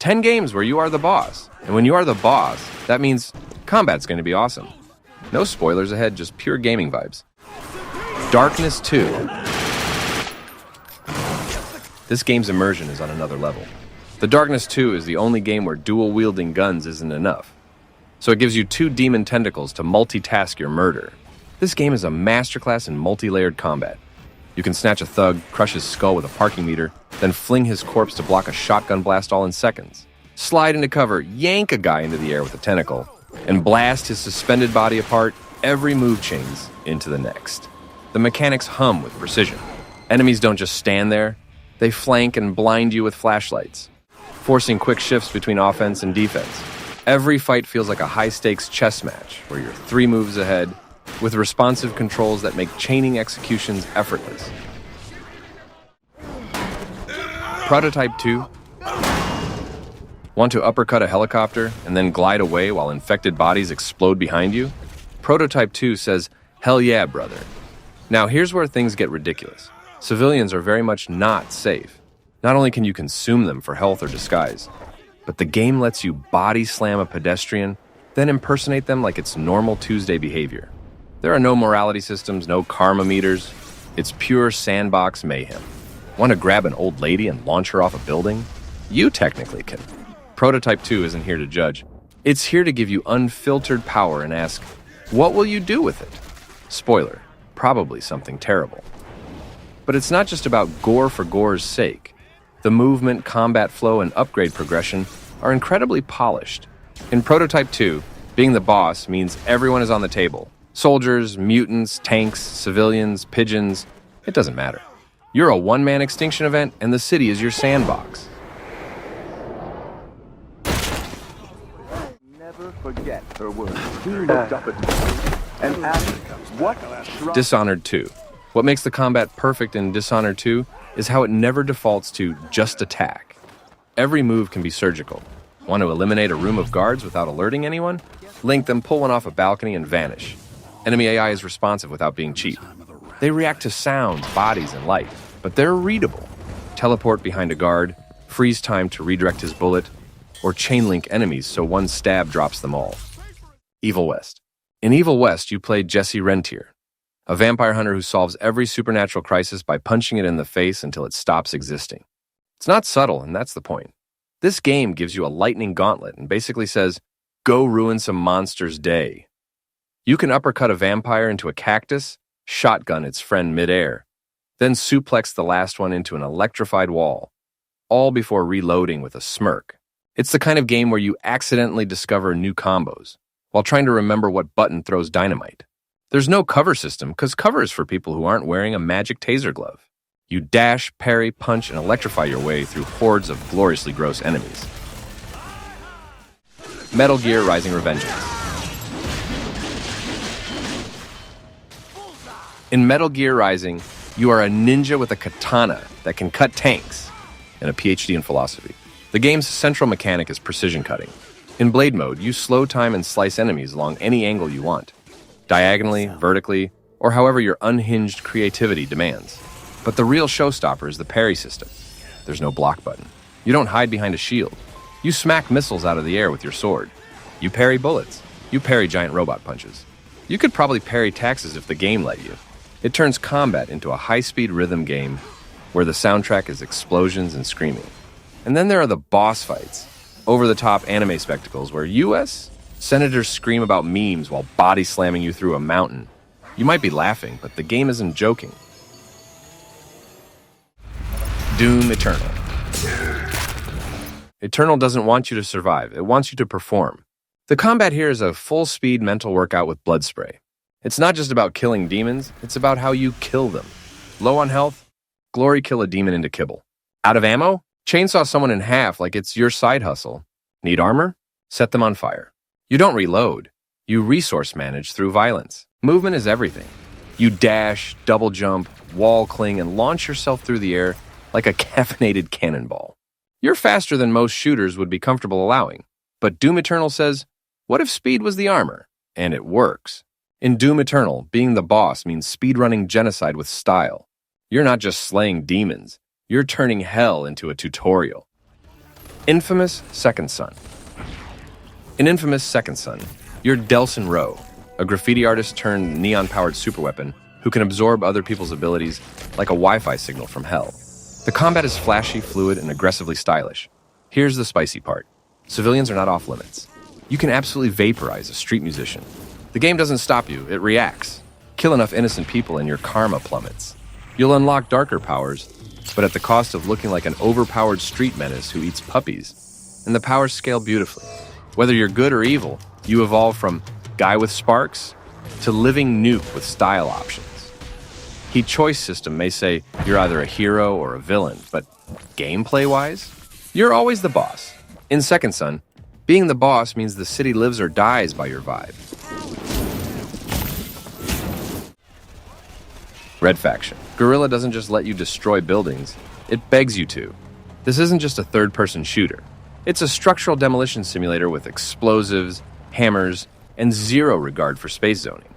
10 games where you are the boss. And when you are the boss, that means combat's going to be awesome. No spoilers ahead, just pure gaming vibes. Darkness 2. This game's immersion is on another level. The Darkness 2 is the only game where dual-wielding guns isn't enough. So it gives you 2 demon tentacles to multitask your murder. This game is a masterclass in multi-layered combat. You can snatch a thug, crush his skull with a parking meter, then fling his corpse to block a shotgun blast all in seconds. Slide into cover, yank a guy into the air with a tentacle, and blast his suspended body apart, every move chains into the next. The mechanics hum with precision. Enemies don't just stand there, they flank and blind you with flashlights, forcing quick shifts between offense and defense. Every fight feels like a high-stakes chess match, where you're 3 moves ahead, with responsive controls that make chaining executions effortless. Prototype 2. Want to uppercut a helicopter and then glide away while infected bodies explode behind you? Prototype 2 says, hell yeah, brother. Now here's where things get ridiculous. Civilians are very much not safe. Not only can you consume them for health or disguise, but the game lets you body slam a pedestrian, then impersonate them like it's normal Tuesday behavior. There are no morality systems, no karma meters. It's pure sandbox mayhem. Want to grab an old lady and launch her off a building? You technically can. Prototype 2 isn't here to judge. It's here to give you unfiltered power and ask, what will you do with it? Spoiler, probably something terrible. But it's not just about gore for gore's sake. The movement, combat flow, and upgrade progression are incredibly polished. In Prototype 2, being the boss means everyone is on the table. Soldiers, mutants, tanks, civilians, pigeons, it doesn't matter. You're a one-man extinction event, and the city is your sandbox. Never forget her words. He looked up at me and asked, what? Dishonored 2. What makes the combat perfect in Dishonored 2 is how it never defaults to just attack. Every move can be surgical. Want to eliminate a room of guards without alerting anyone? Link them, pull one off a balcony, and vanish. Enemy AI is responsive without being cheap. They react to sounds, bodies, and light, but they're readable. Teleport behind a guard, freeze time to redirect his bullet, or chain link enemies so one stab drops them all. Evil West. In Evil West, you play Jesse Rentier, a vampire hunter who solves every supernatural crisis by punching it in the face until it stops existing. It's not subtle, and that's the point. This game gives you a lightning gauntlet and basically says, go ruin some monster's day. You can uppercut a vampire into a cactus, shotgun its friend midair, then suplex the last one into an electrified wall, all before reloading with a smirk. It's the kind of game where you accidentally discover new combos, while trying to remember what button throws dynamite. There's no cover system, because cover is for people who aren't wearing a magic taser glove. You dash, parry, punch, and electrify your way through hordes of gloriously gross enemies. Metal Gear Rising: Revengeance. In Metal Gear Rising, you are a ninja with a katana that can cut tanks and a PhD in philosophy. The game's central mechanic is precision cutting. In Blade Mode, you slow time and slice enemies along any angle you want, diagonally, vertically, or however your unhinged creativity demands. But the real showstopper is the parry system. There's no block button. You don't hide behind a shield. You smack missiles out of the air with your sword. You parry bullets. You parry giant robot punches. You could probably parry taxes if the game let you. It turns combat into a high-speed rhythm game where the soundtrack is explosions and screaming. And then there are the boss fights, over-the-top anime spectacles where U.S. senators scream about memes while body slamming you through a mountain. You might be laughing, but the game isn't joking. Doom Eternal. Eternal doesn't want you to survive. It wants you to perform. The combat here is a full-speed mental workout with blood spray. It's not just about killing demons, it's about how you kill them. Low on health? Glory kill a demon into kibble. Out of ammo? Chainsaw someone in half like it's your side hustle. Need armor? Set them on fire. You don't reload. You resource manage through violence. Movement is everything. You dash, double jump, wall cling, and launch yourself through the air like a caffeinated cannonball. You're faster than most shooters would be comfortable allowing. But Doom Eternal says, what if speed was the armor? And it works. In Doom Eternal, being the boss means speedrunning genocide with style. You're not just slaying demons. You're turning hell into a tutorial. Infamous Second Son. In Infamous Second Son, you're Delson Rowe, a graffiti artist turned neon-powered superweapon who can absorb other people's abilities like a Wi-Fi signal from hell. The combat is flashy, fluid, and aggressively stylish. Here's the spicy part. Civilians are not off-limits. You can absolutely vaporize a street musician. The game doesn't stop you, it reacts. Kill enough innocent people and your karma plummets. You'll unlock darker powers, but at the cost of looking like an overpowered street menace who eats puppies. And the powers scale beautifully. Whether you're good or evil, you evolve from guy with sparks to living nuke with style options. Heat choice system may say you're either a hero or a villain, but gameplay-wise, you're always the boss. In Second Son, being the boss means the city lives or dies by your vibe. Red Faction. Guerrilla doesn't just let you destroy buildings, it begs you to. This isn't just a third-person shooter. It's a structural demolition simulator with explosives, hammers, and zero regard for space zoning.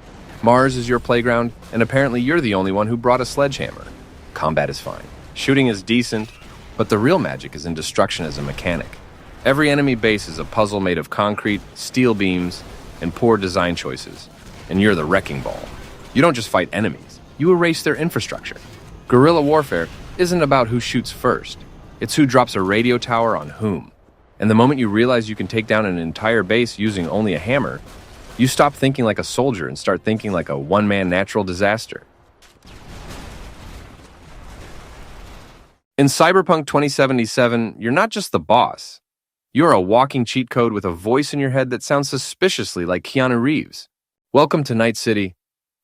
Mars is your playground, and apparently you're the only one who brought a sledgehammer. Combat is fine. Shooting is decent, but the real magic is in destruction as a mechanic. Every enemy base is a puzzle made of concrete, steel beams, and poor design choices, and you're the wrecking ball. You don't just fight enemies, you erase their infrastructure. Guerrilla warfare isn't about who shoots first, it's who drops a radio tower on whom. And the moment you realize you can take down an entire base using only a hammer, you stop thinking like a soldier and start thinking like a one-man natural disaster. In Cyberpunk 2077, you're not just the boss. You're a walking cheat code with a voice in your head that sounds suspiciously like Keanu Reeves. Welcome to Night City,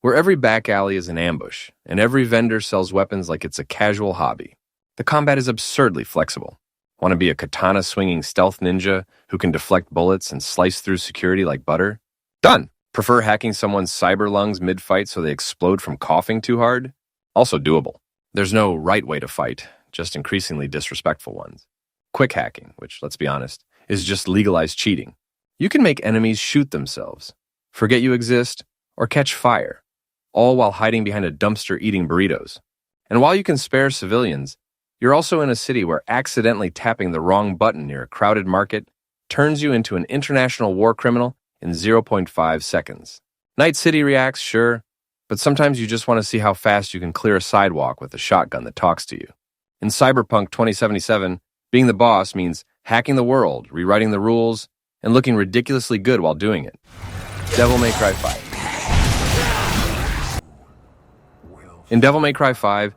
where every back alley is an ambush, and every vendor sells weapons like it's a casual hobby. The combat is absurdly flexible. Want to be a katana-swinging stealth ninja who can deflect bullets and slice through security like butter? Done. Prefer hacking someone's cyber lungs mid-fight so they explode from coughing too hard? Also doable. There's no right way to fight, just increasingly disrespectful ones. Quick hacking, which, let's be honest, is just legalized cheating. You can make enemies shoot themselves, forget you exist, or catch fire, all while hiding behind a dumpster eating burritos. And while you can spare civilians, you're also in a city where accidentally tapping the wrong button near a crowded market turns you into an international war criminal in 0.5 seconds. Night City reacts, sure, but sometimes you just want to see how fast you can clear a sidewalk with a shotgun that talks to you. In Cyberpunk 2077, being the boss means hacking the world, rewriting the rules, and looking ridiculously good while doing it. Devil May Cry 5. In Devil May Cry 5,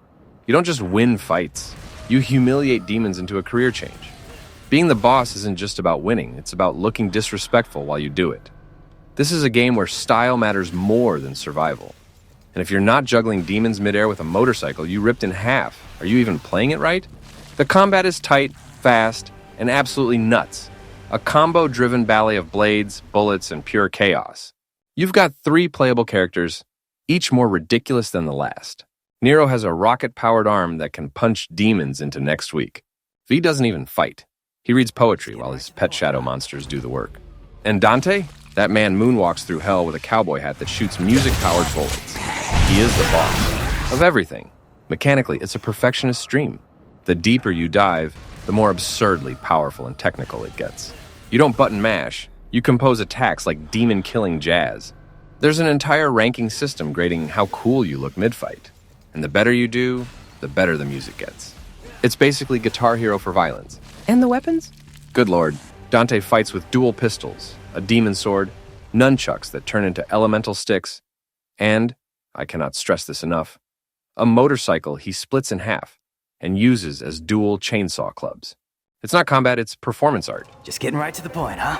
you don't just win fights. You humiliate demons into a career change. Being the boss isn't just about winning, it's about looking disrespectful while you do it. This is a game where style matters more than survival. And if you're not juggling demons midair with a motorcycle you ripped in half, are you even playing it right? The combat is tight, fast, and absolutely nuts. A combo-driven ballet of blades, bullets, and pure chaos. You've got 3 playable characters, each more ridiculous than the last. Nero has a rocket-powered arm that can punch demons into next week. V doesn't even fight. He reads poetry while his pet shadow monsters do the work. And Dante? That man moonwalks through hell with a cowboy hat that shoots music-powered bullets. He is the boss of everything. Mechanically, it's a perfectionist dream. The deeper you dive, the more absurdly powerful and technical it gets. You don't button mash, you compose attacks like demon-killing jazz. There's an entire ranking system grading how cool you look mid-fight. And the better you do, the better the music gets. It's basically Guitar Hero for violence. And the weapons? Good lord, Dante fights with dual pistols, a demon sword, nunchucks that turn into elemental sticks, and, I cannot stress this enough, a motorcycle he splits in half and uses as dual chainsaw clubs. It's not combat, it's performance art. Just getting right to the point, huh?